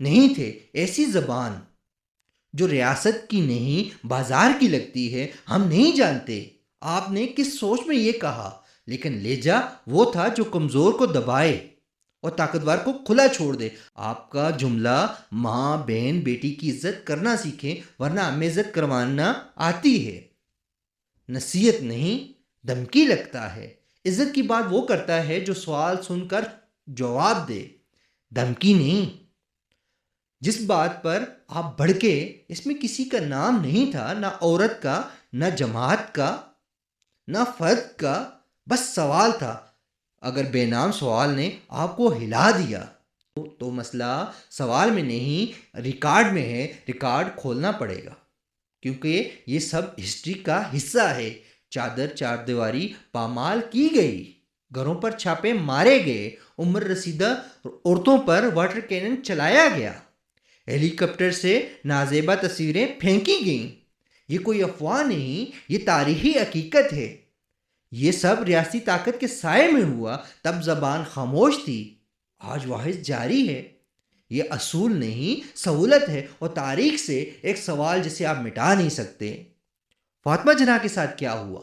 نہیں تھے۔ ایسی زبان جو ریاست کی نہیں بازار کی لگتی ہے ہم نہیں جانتے آپ نے کس سوچ میں یہ کہا، لیکن لہجہ وہ تھا جو کمزور کو دبائے اور طاقتور کو کھلا چھوڑ دے۔ آپ کا جملہ ماں بہن بیٹی کی عزت کرنا سیکھیں ورنہ ہمیں عزت کروانا آتی ہے۔ نصیحت نہیں دھمکی لگتا ہے۔ عزت کی بات وہ کرتا ہے جو سوال سن کر جواب دے، دھمکی نہیں۔ جس بات پر آپ بھڑکے اس میں کسی کا نام نہیں تھا، نہ عورت کا، نہ جماعت کا، نہ فرد کا، بس سوال تھا۔ اگر بے نام سوال نے آپ کو ہلا دیا تو مسئلہ سوال میں نہیں ریکارڈ میں ہے۔ ریکارڈ کھولنا پڑے گا کیونکہ یہ سب ہسٹری کا حصہ ہے۔ چادر چار دیواری پامال کی گئی، گھروں پر چھاپے مارے گئے، عمر رسیدہ عورتوں پر واٹر کینن چلایا گیا، ہیلی کاپٹر سے نازیبا تصویریں پھینکی گئیں۔ یہ کوئی افواہ نہیں، یہ تاریخی حقیقت ہے۔ یہ سب ریاستی طاقت کے سائے میں ہوا، تب زبان خاموش تھی، آج واحد جاری ہے۔ یہ اصول نہیں سہولت ہے، اور تاریخ سے ایک سوال جسے آپ مٹا نہیں سکتے۔ فاطمہ جناح کے ساتھ کیا ہوا؟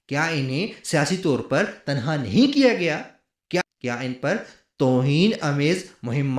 کیا انہیں سیاسی طور پر تنہا نہیں کیا گیا؟ کیا ان پر توہین آمیز مہمات